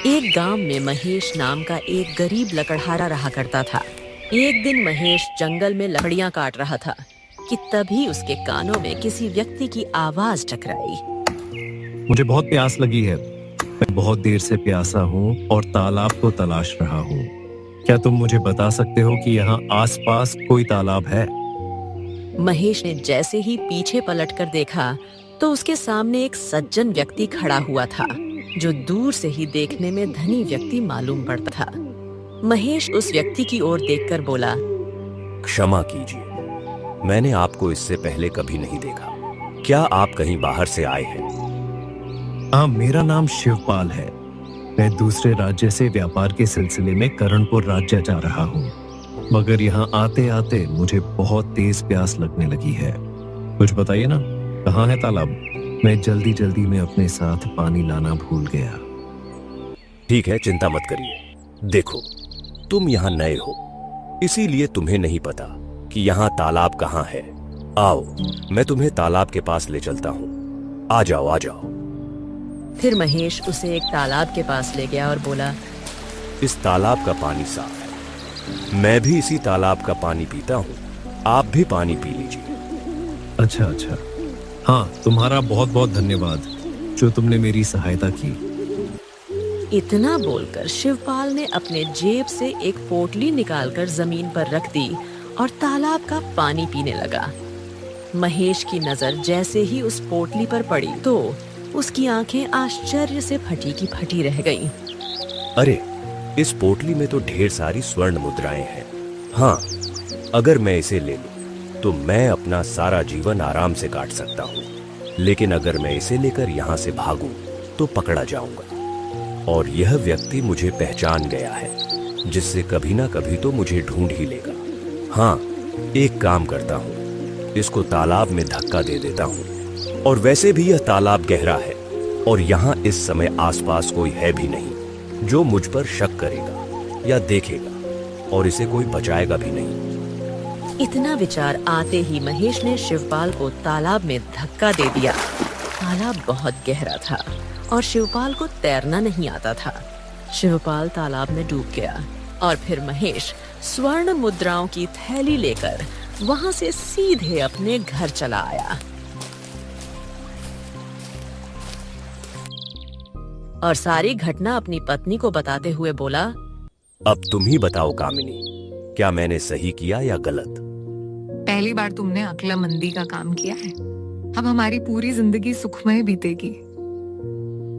एक गांव में महेश नाम का एक गरीब लकड़हारा रहा करता था। एक दिन महेश जंगल में लकड़ियां काट रहा था कि तभी उसके कानों में किसी व्यक्ति की आवाज टकराई। मुझे बहुत प्यास लगी है। मैं बहुत देर से प्यासा हूँ और तालाब को तलाश रहा हूँ। क्या तुम मुझे बता सकते हो कि यहाँ आसपास कोई तालाब है? महेश ने जैसे ही पीछे पलटकर देखा तो उसके सामने एक सज्जन व्यक्ति खड़ा हुआ था, जो दूर से ही देखने में धनी व्यक्ति मालूम पड़ता था। महेश उस व्यक्ति की ओर देखकर बोला, क्षमा कीजिए, मैंने आपको इससे पहले कभी नहीं देखा। क्या आप कहीं बाहर से आए हैं? हाँ, मेरा नाम शिवपाल है। मैं दूसरे राज्य से व्यापार के सिलसिले में करणपुर राज्य जा रहा हूँ, मगर यहाँ आते आते मुझे बहुत तेज प्यास लगने लगी है। कुछ बताइए ना, कहाँ है तालाब? मैं जल्दी में अपने साथ पानी लाना भूल गया। ठीक है, चिंता मत करिए। देखो, तुम यहाँ नए हो, इसीलिए तुम्हें नहीं पता कि यहाँ तालाब कहाँ है। आओ, मैं तुम्हें तालाब के पास ले चलता हूँ। आ जाओ, आ जाओ। फिर महेश उसे एक तालाब के पास ले गया और बोला, इस तालाब का पानी साफ है। मैं भी इसी तालाब का पानी पीता हूँ। आप भी पानी पी लीजिए। अच्छा। हाँ, तुम्हारा बहुत बहुत धन्यवाद जो तुमने मेरी सहायता की। इतना बोलकर शिवपाल ने अपने जेब से एक पोटली निकालकर जमीन पर रख दी और तालाब का पानी पीने लगा। महेश की नजर जैसे ही उस पोटली पर पड़ी तो उसकी आंखें आश्चर्य से फटी की फटी रह गईं। अरे, इस पोटली में तो ढेर सारी स्वर्ण मुद्राएं हैं। हाँ, अगर मैं इसे ले लूं तो मैं अपना सारा जीवन आराम से काट सकता हूँ। लेकिन अगर मैं इसे लेकर यहाँ से भागूं तो पकड़ा जाऊंगा, और यह व्यक्ति मुझे पहचान गया है, जिससे कभी ना कभी तो मुझे ढूंढ ही लेगा। हाँ, एक काम करता हूँ, इसको तालाब में धक्का दे देता हूँ। और वैसे भी यह तालाब गहरा है और यहाँ इस समय आसपास कोई है भी नहीं जो मुझ पर शक करेगा या देखेगा, और इसे कोई बचाएगा भी नहीं। इतना विचार आते ही महेश ने शिवपाल को तालाब में धक्का दे दिया। तालाब बहुत गहरा था और शिवपाल को तैरना नहीं आता था। शिवपाल तालाब में डूब गया और फिर महेश स्वर्ण मुद्राओं की थैली लेकर वहां से सीधे अपने घर चला आया। और सारी घटना अपनी पत्नी को बताते हुए बोला, अब तुम ही बताओ कामिनी, क्या मैंने सही किया या गलत? पहली बार तुमने अक्लमंदी का काम किया है। अब हमारी पूरी जिंदगी सुखमय बीतेगी।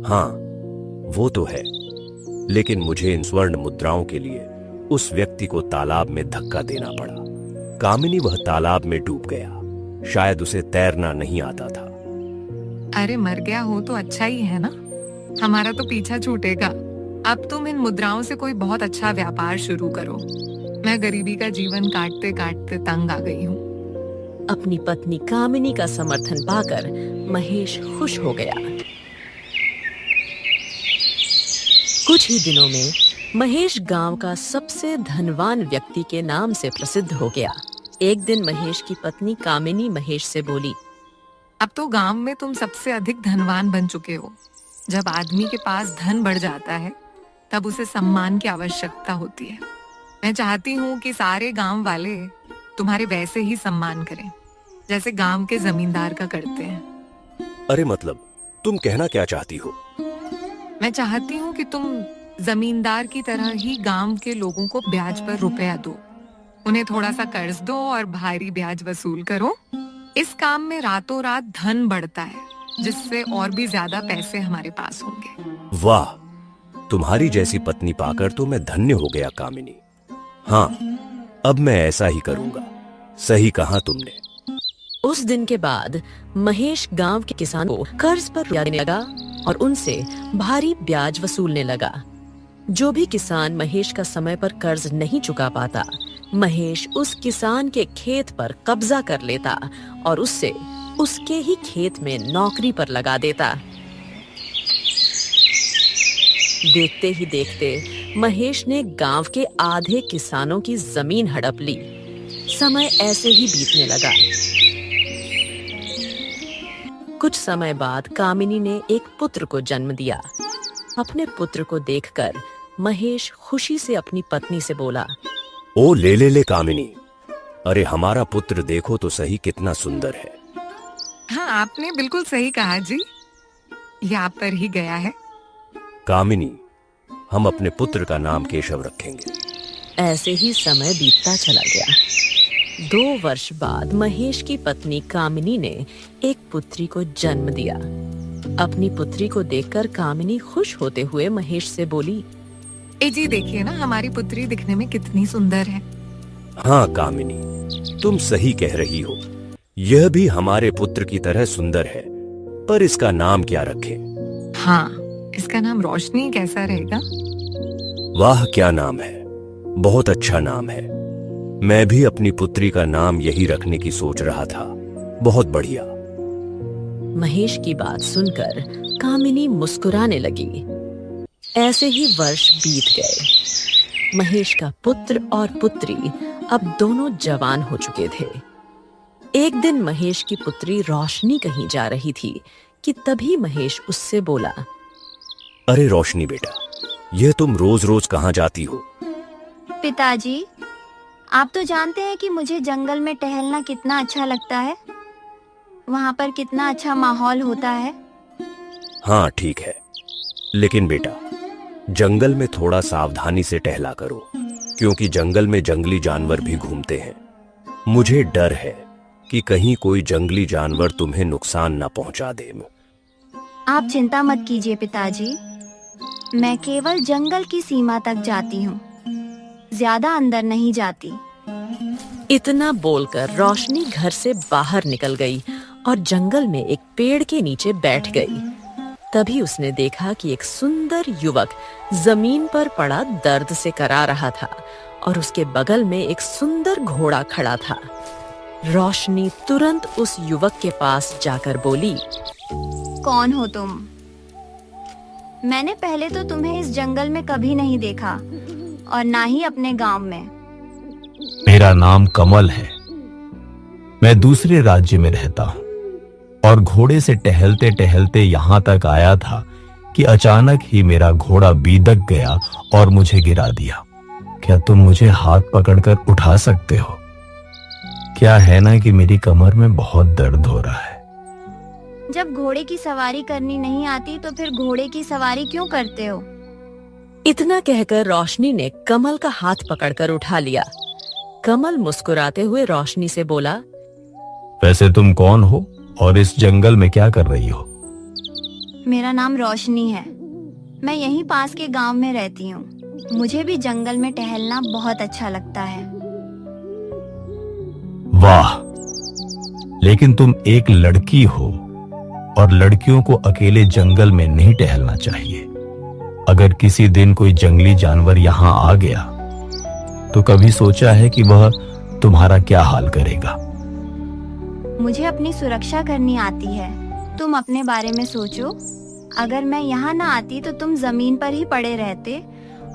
हाँ, वो तो है, लेकिन मुझे इन स्वर्ण मुद्राओं के लिए उस व्यक्ति को तालाब में धक्का देना पड़ा। कामिनी वह तालाब में डूब गया। शायद उसे तैरना नहीं आता था। अरे, मर गया हो तो अच्छा ही है ना, हमारा तो पीछा छूटेगा। अब तुम इन मुद्राओं से कोई बहुत अच्छा व्यापार शुरू करो। मैं गरीबी का जीवन काटते काटते तंग आ गई हूँ। अपनी पत्नी कामिनी का समर्थन पाकर महेश खुश हो गया। कुछ ही दिनों में महेश गांव का सबसे धनवान व्यक्ति के नाम से प्रसिद्ध हो गया। एक दिन महेश की पत्नी कामिनी महेश से बोली, अब तो गांव में तुम सबसे अधिक धनवान बन चुके हो। जब आदमी के पास धन बढ़ जाता है तब उसे सम्मान की आवश्यकता होती है। मैं चाहती हूँ कि सारे गांव वाले तुम्हारे वैसे ही सम्मान करें जैसे गांव के जमींदार का करते हैं। अरे मतलब, तुम कहना क्या चाहती हो? मैं चाहती हूँ कि तुम जमींदार की तरह ही गांव के लोगों को ब्याज पर रुपया दो, उन्हें थोड़ा सा कर्ज दो और भारी ब्याज वसूल करो। इस काम में रातों रात धन बढ़ता है, जिससे और भी ज्यादा पैसे हमारे पास होंगे। वाह, तुम्हारी जैसी पत्नी पाकर तो मैं धन्य हो गया कामिनी। हाँ, अब मैं ऐसा ही करूंगा। सही कहा तुमने। उस दिन के बाद महेश गांव के किसानों को कर्ज पर रुपया देने लगा और उनसे भारी ब्याज वसूलने लगा। जो भी किसान महेश का समय पर कर्ज नहीं चुका पाता, महेश उस किसान के खेत पर कब्जा कर लेता और उससे उसके ही खेत में नौकरी पर लगा देता। देखते ही देखते महेश ने गांव के आधे किसानों की जमीन हड़प ली। समय ऐसे ही बीतने लगा। कुछ समय बाद कामिनी ने एक पुत्र को जन्म दिया। अपने पुत्र को देखकर महेश खुशी से अपनी पत्नी से बोला, ओ ले कामिनी, अरे हमारा पुत्र देखो तो सही कितना सुंदर है। हाँ, आपने बिल्कुल सही कहा जी, ये आप पर ही गया है। कामिनी, हम अपने पुत्र का नाम केशव रखेंगे। ऐसे ही समय बीतता चला गया। 2 वर्ष बाद महेश की पत्नी कामिनी ने एक पुत्री को जन्म दिया। अपनी पुत्री को देखकर कामिनी खुश होते हुए महेश से बोली, ए जी देखिए ना, हमारी पुत्री दिखने में कितनी सुंदर है। हाँ कामिनी, तुम सही कह रही हो, यह भी हमारे पुत्र की तरह सुंदर है, पर इसका नाम क्या रखें? हाँ, इसका नाम रोशनी कैसा रहेगा? वाह क्या नाम है, बहुत अच्छा नाम है। मैं भी अपनी पुत्री का नाम यही रखने की सोच रहा था। बहुत बढ़िया। महेश की बात सुनकर कामिनी मुस्कुराने लगी। ऐसे ही वर्ष बीत गए। महेश का पुत्र और पुत्री अब दोनों जवान हो चुके थे। एक दिन महेश की पुत्री रोशनी कहीं जा रही थी कि तभी महेश उससे बोला, अरे रोशनी बेटा, यह तुम रोज रोज कहाँ जाती हो? पिताजी, आप तो जानते हैं कि मुझे जंगल में टहलना कितना अच्छा लगता है। वहाँ पर कितना अच्छा माहौल होता है। हाँ ठीक है, लेकिन बेटा जंगल में थोड़ा सावधानी से टहला करो, क्योंकि जंगल में जंगली जानवर भी घूमते हैं। मुझे डर है कि कहीं कोई जंगली जानवर तुम्हें नुकसान न पहुंचा दे। आप चिंता मत कीजिए पिताजी, मैं केवल जंगल की सीमा तक जाती हूँ, ज्यादा अंदर नहीं जाती। इतना बोलकर रोशनी घर से बाहर निकल गई और जंगल में एक पेड़ के नीचे बैठ गई। तभी उसने देखा कि एक सुंदर युवक जमीन पर पड़ा दर्द से करा रहा था और उसके बगल में एक सुंदर घोड़ा खड़ा था। रोशनी तुरंत उस युवक के पास जाकर बोली, कौन हो तुम? मैंने पहले तो तुम्हें इस जंगल में कभी नहीं देखा और ना ही अपने गांव में। मेरा नाम कमल है। मैं दूसरे राज्य में रहता हूँ और घोड़े से टहलते टहलते यहाँ तक आया था कि अचानक ही मेरा घोड़ा बीदक गया और मुझे गिरा दिया। क्या तुम मुझे हाथ पकड़कर उठा सकते हो? क्या है ना कि मेरी कमर में बहुत दर्द हो रहा है। जब घोड़े की सवारी करनी नहीं आती तो फिर घोड़े की सवारी क्यों करते हो? इतना कहकर रोशनी ने कमल का हाथ पकड़कर उठा लिया। कमल मुस्कुराते हुए रोशनी से बोला, वैसे तुम कौन हो और इस जंगल में क्या कर रही हो? मेरा नाम रोशनी है। मैं यहीं पास के गांव में रहती हूँ। मुझे भी जंगल में टहलना बहुत अच्छा लगता है। वाह, लेकिन तुम एक लड़की हो और लड़कियों को अकेले जंगल में नहीं टहलना चाहिए। अगर किसी दिन कोई जंगली जानवर यहाँ आ गया तो कभी सोचा है कि वह तुम्हारा क्या हाल करेगा? मुझे अपनी सुरक्षा करनी आती है। तुम अपने बारे में सोचो। अगर मैं यहाँ ना आती तो तुम जमीन पर ही पड़े रहते,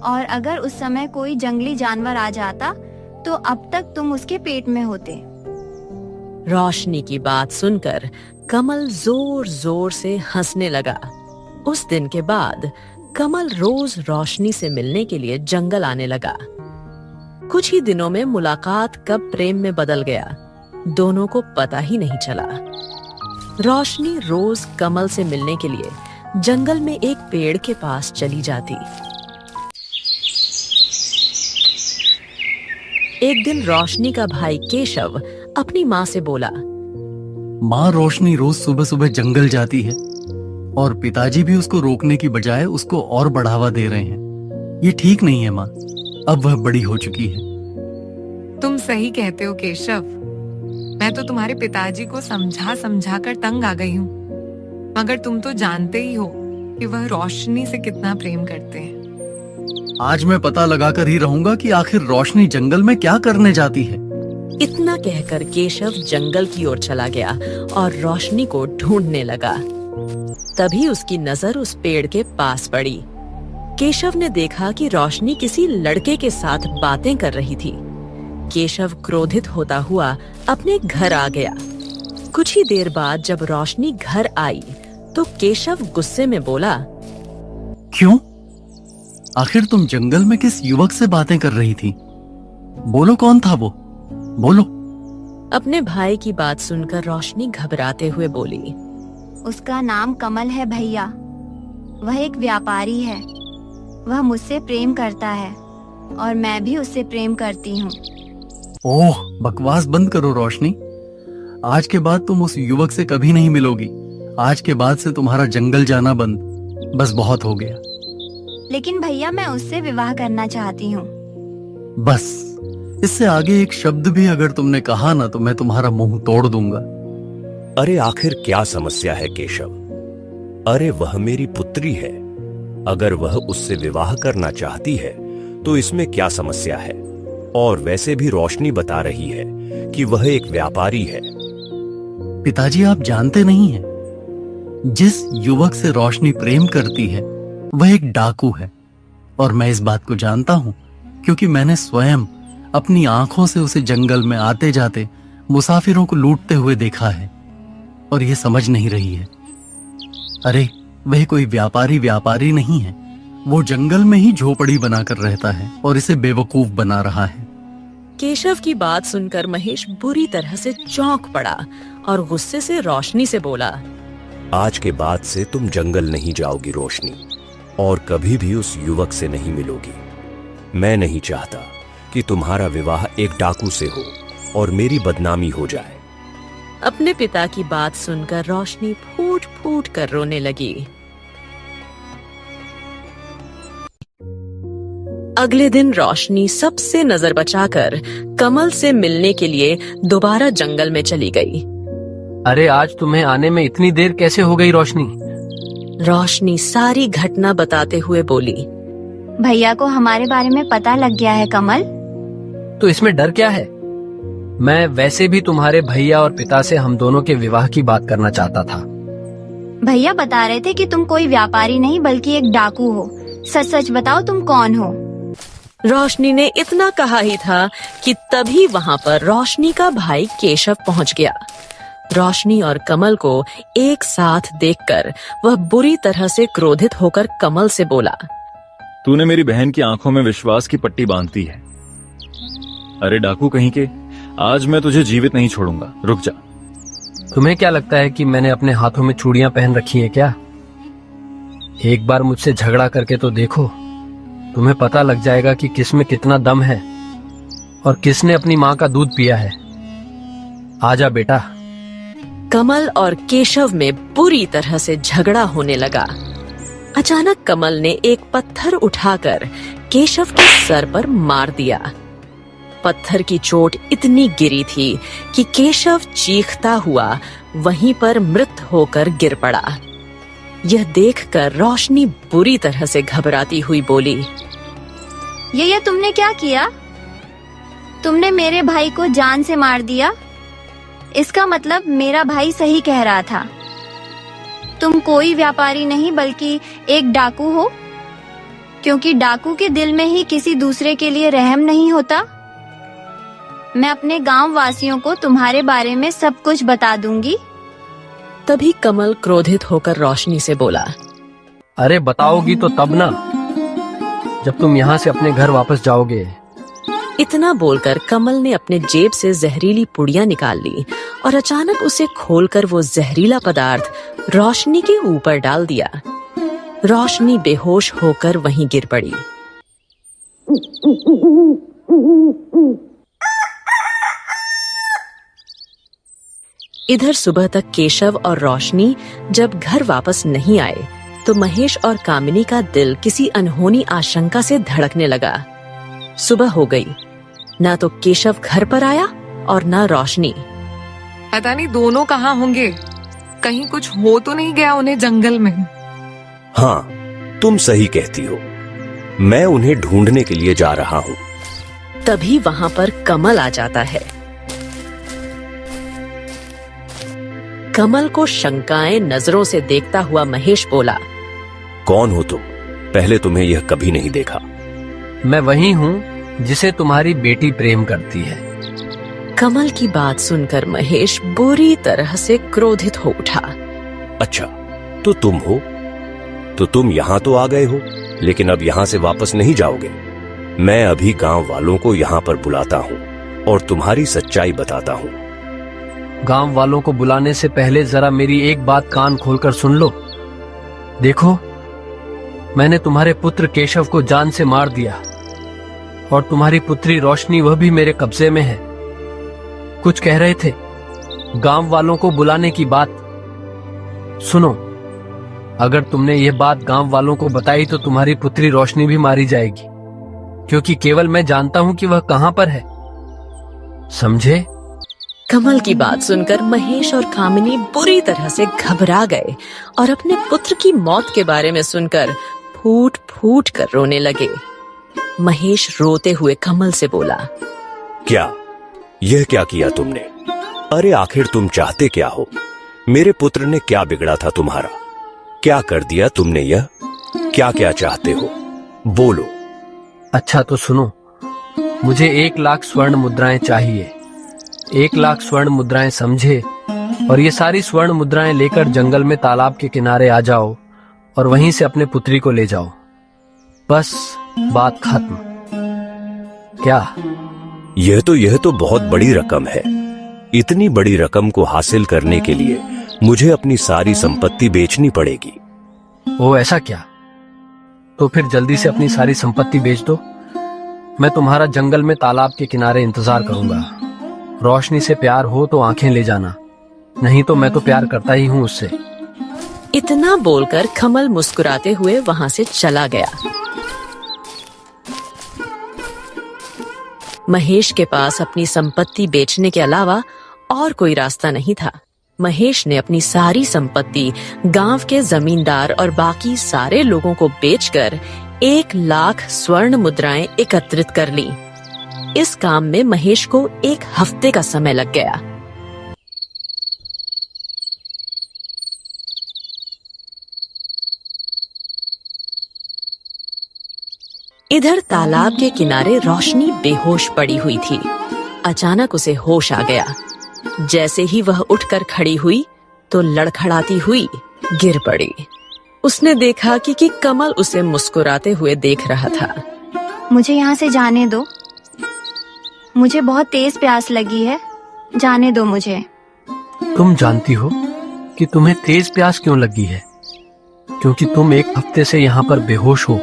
और अगर उस समय कोई जंगली जानवर आ जाता तो अब तक तुम उसके पेट में होते। रोशनी की बात सुनकर कमल जोर जोर से हंसने लगा। उस दिन के बाद कमल रोज रोशनी से मिलने के लिए जंगल आने लगा। कुछ ही दिनों में मुलाकात कब प्रेम में बदल गया, दोनों को पता ही नहीं चला। रोशनी रोज कमल से मिलने के लिए जंगल में एक पेड़ के पास चली जाती। एक दिन रोशनी का भाई केशव अपनी माँ से बोला, माँ, रोशनी रोज सुबह सुबह जंगल जाती है और पिताजी भी उसको रोकने की बजाय उसको और बढ़ावा दे रहे हैं। ये ठीक नहीं है माँ, अब वह बड़ी हो चुकी है। तुम सही कहते हो केशव। मैं तो तुम्हारे पिताजी को समझा समझा कर तंग आ गई हूँ, मगर तुम तो जानते ही हो कि वह रोशनी से कितना प्रेम करते हैं। आज मैं पता लगाकर ही रहूंगा कि आखिर रोशनी जंगल में क्या करने जाती है। इतना कहकर केशव जंगल की ओर चला गया और रोशनी को ढूंढने लगा। तभी उसकी नजर उस पेड़ के पास पड़ी। केशव ने देखा कि रोशनी किसी लड़के के साथ बातें कर रही थी। केशव क्रोधित होता हुआ अपने घर आ गया। कुछ ही देर बाद जब रोशनी घर आई तो केशव गुस्से में बोला, क्यों? आखिर तुम जंगल में किस युवक से बातें कर रही थी? बोलो, कौन था वो? बोलो। अपने भाई की बात सुनकर रोशनी घबराते हुए बोली। उसका नाम कमल है भैया। वह एक व्यापारी है। वह मुझसे प्रेम करता है और मैं भी उससे प्रेम करती हूँ। ओह, बकवास बंद करो रोशनी। आज के बाद तुम उस युवक से कभी नहीं मिलोगी। आज के बाद से तुम्हारा जंगल जाना बंद। बस बहुत हो गया। लेकिन भैया, मैं उससे विवाह करना चाहती हूँ। बस, इससे आगे एक शब्द भी अगर तुमने कहा ना तो मैं तुम्हारा मुंह तोड़ दूंगा। अरे आखिर क्या समस्या है केशव? अरे वह मेरी पुत्री है। अगर वह उससे विवाह करना चाहती है तो इसमें क्या समस्या है? और वैसे भी रोशनी बता रही है कि वह एक व्यापारी है। पिताजी, आप जानते नहीं हैं, जिस युवक से रोशनी प्रेम करती है वह एक डाकू है। और मैं इस बात को जानता हूं क्योंकि मैंने स्वयं अपनी आंखों से उसे जंगल में आते जाते मुसाफिरों को लूटते हुए देखा है। और ये समझ नहीं रही है। अरे वह कोई व्यापारी नहीं है। वो जंगल में ही झोपड़ी बनाकर रहता है और इसे बेवकूफ बना रहा है। केशव की बात सुनकर महेश बुरी तरह से चौंक पड़ा और गुस्से से रोशनी से बोला। आज के बाद से तुम जंगल नहीं जाओगी रोशनी, और कभी भी उस युवक से नहीं मिलोगी। मैं नहीं चाहता कि तुम्हारा विवाह एक डाकू से हो और मेरी बदनामी हो जाए। अपने पिता की बात सुनकर रोशनी फूट फूट कर रोने लगी। अगले दिन रोशनी सबसे नजर बचाकर कमल से मिलने के लिए दोबारा जंगल में चली गई। अरे आज तुम्हें आने में इतनी देर कैसे हो गई रोशनी? रोशनी सारी घटना बताते हुए बोली। भैया को हमारे बारे में पता लग गया है कमल। तो इसमें डर क्या है? मैं वैसे भी तुम्हारे भैया और पिता से हम दोनों के विवाह की बात करना चाहता था। भैया बता रहे थे कि तुम कोई व्यापारी नहीं बल्कि एक डाकू हो। सच सच बताओ, तुम कौन हो? रोशनी ने इतना कहा ही था कि तभी वहां पर रोशनी का भाई केशव पहुंच गया। रोशनी और कमल को एक साथ देखकर वह बुरी तरह से क्रोधित होकर कमल से बोला। तूने मेरी बहन की आंखों में विश्वास की पट्टी बांधती है। अरे डाकू कहीं के, आज मैं तुझे जीवित नहीं छोड़ूंगा। रुक जा। तुम्हें क्या लगता है कि मैंने अपने हाथों में चूड़ियां पहन रखी हैं क्या? एक बार मुझसे झगड़ा करके तो देखो, तुम्हें पता लग जाएगा कि किस में कितना दम है और किसने अपनी माँ का दूध पिया है। आजा बेटा। कमल और केशव में बुरी तरह से झगड़ा होने लगा। अचानक कमल ने एक पत्थर उठाकर केशव के सर पर मार दिया। पत्थर की चोट इतनी गिरी थी कि केशव चीखता हुआ वहीं पर मृत होकर गिर पड़ा। यह देखकर रोशनी बुरी तरह से घबराती हुई बोली। ये तुमने क्या किया? तुमने मेरे भाई को जान से मार दिया। इसका मतलब मेरा भाई सही कह रहा था। तुम कोई व्यापारी नहीं बल्कि एक डाकू हो, क्योंकि डाकू के दिल में ही किसी दूसरे के लिए रहम नहीं होता। मैं अपने गांव वासियों को तुम्हारे बारे में सब कुछ बता दूंगी। तभी कमल क्रोधित होकर रोशनी से बोला। अरे बताओगी तो तब ना, जब तुम यहाँ से अपने घर वापस जाओगे। इतना बोलकर कमल ने अपने जेब से जहरीली पुड़िया निकाल ली और अचानक उसे खोलकर वो जहरीला पदार्थ रोशनी के ऊपर डाल दिया। रोशनी बेहोश होकर वहीं गिर पड़ी। इधर सुबह तक केशव और रोशनी जब घर वापस नहीं आए तो महेश और कामिनी का दिल किसी अनहोनी आशंका से धड़कने लगा। सुबह हो गई, ना तो केशव घर पर आया और ना रोशनी। पता नहीं दोनों कहाँ होंगे। कहीं कुछ हो तो नहीं गया उन्हें जंगल में? हाँ, तुम सही कहती हो। मैं उन्हें ढूंढने के लिए जा रहा हूँ। तभी वहां पर कमल आ जाता है। कमल को शंकाएं नजरों से देखता हुआ महेश बोला। कौन हो तुम? पहले तुम्हें यह कभी नहीं देखा। मैं वही हूँ जिसे तुम्हारी बेटी प्रेम करती है। कमल की बात सुनकर महेश बुरी तरह से क्रोधित हो उठा। अच्छा, तो तुम हो? तो तुम यहाँ तो आ गए हो, लेकिन अब यहाँ से वापस नहीं जाओगे। मैं अभी गांव वालों को यहाँ पर बुलाता हूँ और तुम्हारी सच्चाई बताता हूँ। गांव वालों को बुलाने से पहले जरा मेरी एक बात कान खोलकर सुन लो। देखो, मैंने तुम्हारे पुत्र केशव को जान से मार दिया और तुम्हारी पुत्री रोशनी वह भी मेरे कब्जे में है। कुछ कह रहे थे गांव वालों को बुलाने की बात। सुनो, अगर तुमने यह बात गांव वालों को बताई तो तुम्हारी पुत्री रोशनी भी मारी जाएगी, क्योंकि केवल मैं जानता हूं कि वह कहां पर है। समझे? कमल की बात सुनकर महेश और कामिनी बुरी तरह से घबरा गए और अपने पुत्र की मौत के बारे में सुनकर फूट फूट कर रोने लगे। महेश रोते हुए कमल से बोला, क्या यह क्या किया तुमने? अरे आखिर तुम चाहते क्या हो? मेरे पुत्र ने क्या बिगड़ा था तुम्हारा? क्या कर दिया तुमने? यह क्या क्या चाहते हो? बोलो। अच्छा तो सुनो, मुझे 1 लाख स्वर्ण मुद्राएं चाहिए। 1 लाख स्वर्ण मुद्राएं समझे, और ये सारी स्वर्ण मुद्राएं लेकर जंगल में तालाब के किनारे आ जाओ और वहीं से अपने पुत्री को ले जाओ। बस बात खत्म। क्या? यह तो बहुत बड़ी रकम है। इतनी बड़ी रकम को हासिल करने के लिए मुझे अपनी सारी संपत्ति बेचनी पड़ेगी। ओ ऐसा क्या? तो फिर जल्दी से अपनी सारी संपत्ति बेच दो। मैं तुम्हारा जंगल में तालाब के किनारे इंतजार करूंगा। रोशनी से प्यार हो तो आंखें ले जाना, नहीं तो मैं तो प्यार करता ही हूं उससे। इतना बोलकर कमल मुस्कुराते हुए वहां से चला गया। महेश के पास अपनी संपत्ति बेचने के अलावा और कोई रास्ता नहीं था। महेश ने अपनी सारी संपत्ति गांव के जमींदार और बाकी सारे लोगों को बेचकर 1 लाख स्वर्ण मुद्राएं एकत्रित कर ली। इस काम में महेश को 1 हफ्ते का समय लग गया। इधर तालाब के किनारे रोशनी बेहोश पड़ी हुई थी। अचानक उसे होश आ गया। जैसे ही वह उठकर खड़ी हुई तो लड़खड़ाती हुई गिर पड़ी। उसने देखा कि कमल उसे मुस्कुराते हुए देख रहा था। मुझे यहाँ से जाने दो, मुझे बहुत तेज प्यास लगी है, जाने दो मुझे। तुम जानती हो कि तुम्हें तेज प्यास क्यों लगी है? क्योंकि तुम 1 हफ्ते से यहाँ पर बेहोश हो,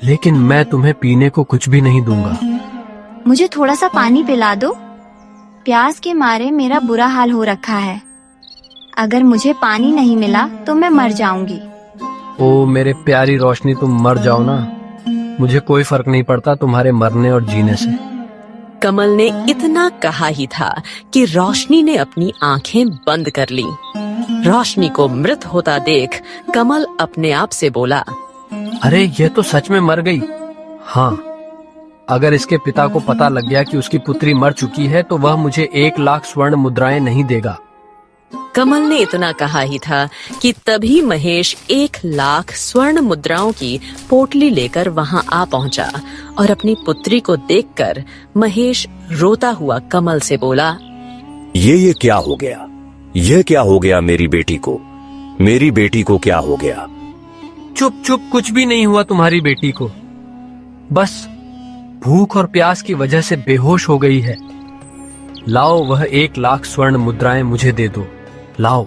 लेकिन मैं तुम्हें पीने को कुछ भी नहीं दूंगा। मुझे थोड़ा सा पानी पिला दो, प्यास के मारे मेरा बुरा हाल हो रखा है। अगर मुझे पानी नहीं मिला तो मैं मर जाऊंगी। ओ मेरे प्यारी रोशनी, तुम मर जाओ ना, मुझे कोई फर्क नहीं पड़ता तुम्हारे मरने और जीने से। कमल ने इतना कहा ही था कि रोशनी ने अपनी आंखें बंद कर ली। रोशनी को मृत होता देख कमल अपने आप से बोला, अरे यह तो सच में मर गई। हाँ, अगर इसके पिता को पता लग गया कि उसकी पुत्री मर चुकी है तो वह मुझे 1 लाख स्वर्ण मुद्राएं नहीं देगा। कमल ने इतना कहा ही था कि तभी महेश 1 लाख स्वर्ण मुद्राओं की पोटली लेकर वहां आ पहुंचा और अपनी पुत्री को देखकर महेश रोता हुआ कमल से बोला, ये क्या हो गया? यह क्या हो गया मेरी बेटी को? मेरी बेटी को क्या हो गया? चुप चुप, कुछ भी नहीं हुआ तुम्हारी बेटी को। बस भूख और प्यास की वजह से बेहोश हो गई है। लाओ वह 1 लाख स्वर्ण मुद्राएं मुझे दे दो, लाओ।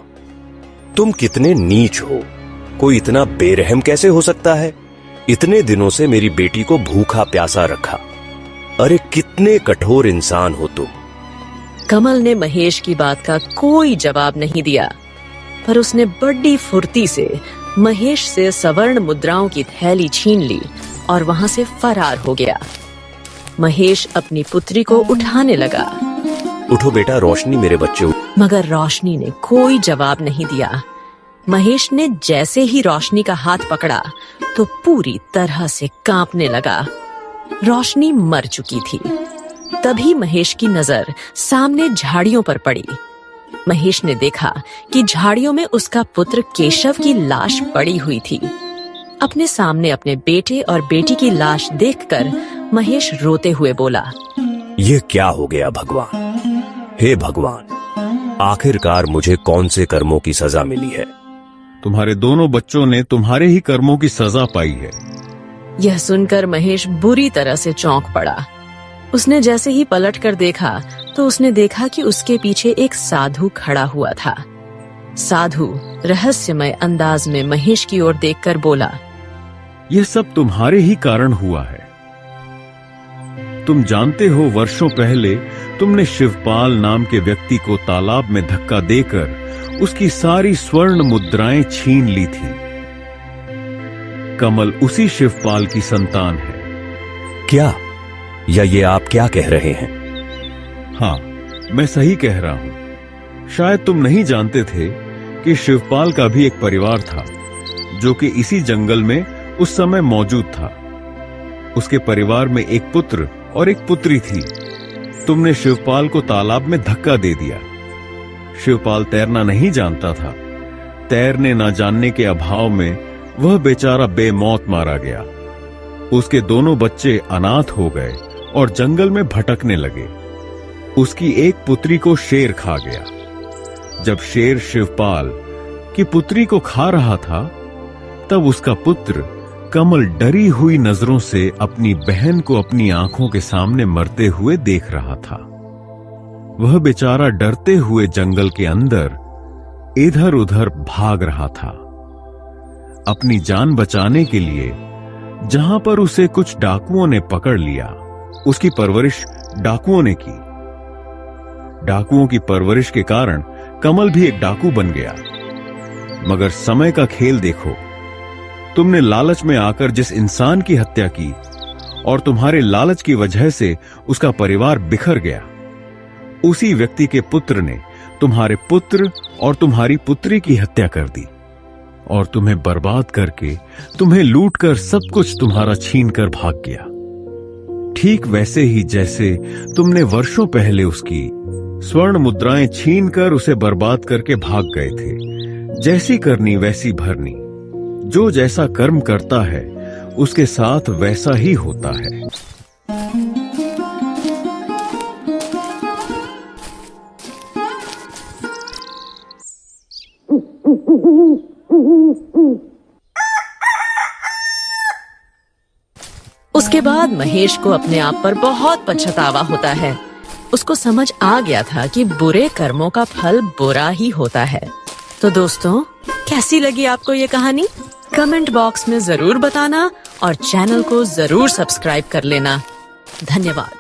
तुम कितने नीच हो? कोई इतना बेरहम कैसे हो सकता है? इतने दिनों से मेरी बेटी को भूखा प्यासा रखा। अरे कितने कठोर इंसान हो तुम। कमल ने महेश की बात का कोई जवाब नहीं दिया, पर उसने बड़ी फुर्ती से महेश से स्वर्ण मुद्राओं की थैली छीन ली और वहां से फरार हो गया। महेश अपनी पुत्री को उठाने लगा। उठो बेटा, रोशनी मेरे बच्चे। मगर रोशनी ने कोई जवाब नहीं दिया। महेश ने जैसे ही रोशनी का हाथ पकड़ा तो पूरी तरह से कांपने लगा। रोशनी मर चुकी थी। तभी महेश की नजर सामने झाड़ियों पर पड़ी। महेश ने देखा कि झाड़ियों में उसका पुत्र केशव की लाश पड़ी हुई थी। अपने सामने अपने बेटे और बेटी की लाश देखकर महेश रोते हुए बोला, ये क्या हो गया भगवान? हे भगवान, आखिरकार मुझे कौन से कर्मों की सजा मिली है? तुम्हारे दोनों बच्चों ने तुम्हारे ही कर्मों की सजा पाई है। यह सुनकर महेश बुरी तरह से चौंक पड़ा। उसने जैसे ही पलट कर देखा तो उसने देखा कि उसके पीछे एक साधु खड़ा हुआ था। साधु रहस्यमय अंदाज में महेश की ओर देखकर बोला, यह सब तुम्हारे ही कारण हुआ है। तुम जानते हो, वर्षों पहले तुमने शिवपाल नाम के व्यक्ति को तालाब में धक्का देकर उसकी सारी स्वर्ण मुद्राएं छीन ली थी। कमल उसी शिवपाल की संतान है। क्या? या ये आप क्या कह रहे हैं? हाँ, मैं सही कह रहा हूं। शायद तुम नहीं जानते थे कि शिवपाल का भी एक परिवार था जो कि इसी जंगल में उस समय मौजूद था। उसके परिवार में एक पुत्र और एक पुत्री थी। तुमने शिवपाल को तालाब में धक्का दे दिया। शिवपाल तैरना नहीं जानता था। तैरने ना जानने के अभाव में वह बेचारा बेमौत मारा गया। उसके दोनों बच्चे अनाथ हो गए और जंगल में भटकने लगे। उसकी एक पुत्री को शेर खा गया। जब शेर शिवपाल की पुत्री को खा रहा था, तब उसका पुत्र कमल डरी हुई नजरों से अपनी बहन को अपनी आंखों के सामने मरते हुए देख रहा था। वह बेचारा डरते हुए जंगल के अंदर इधर उधर भाग रहा था। अपनी जान बचाने के लिए जहां पर उसे कुछ डाकुओं ने पकड़ लिया, उसकी परवरिश डाकुओं ने की। डाकुओं की परवरिश के कारण कमल भी एक डाकू बन गया। मगर समय का खेल देखो। तुमने लालच में आकर जिस इंसान की हत्या की और तुम्हारे लालच की वजह से उसका परिवार बिखर गया, उसी व्यक्ति के पुत्र ने तुम्हारे पुत्र और तुम्हारी पुत्री की हत्या कर दी और तुम्हें बर्बाद करके, तुम्हें लूटकर सब कुछ तुम्हारा छीन कर भाग गया। ठीक वैसे ही जैसे तुमने वर्षों पहले उसकी स्वर्ण मुद्राएं छीनकर उसे बर्बाद करके भाग गए थे। जैसी करनी वैसी भरनी। जो जैसा कर्म करता है उसके साथ वैसा ही होता है। उसके बाद महेश को अपने आप पर बहुत पछतावा होता है। उसको समझ आ गया था कि बुरे कर्मों का फल बुरा ही होता है। तो दोस्तों, कैसी लगी आपको ये कहानी? कमेंट बॉक्स में जरूर बताना और चैनल को जरूर सब्सक्राइब कर लेना। धन्यवाद।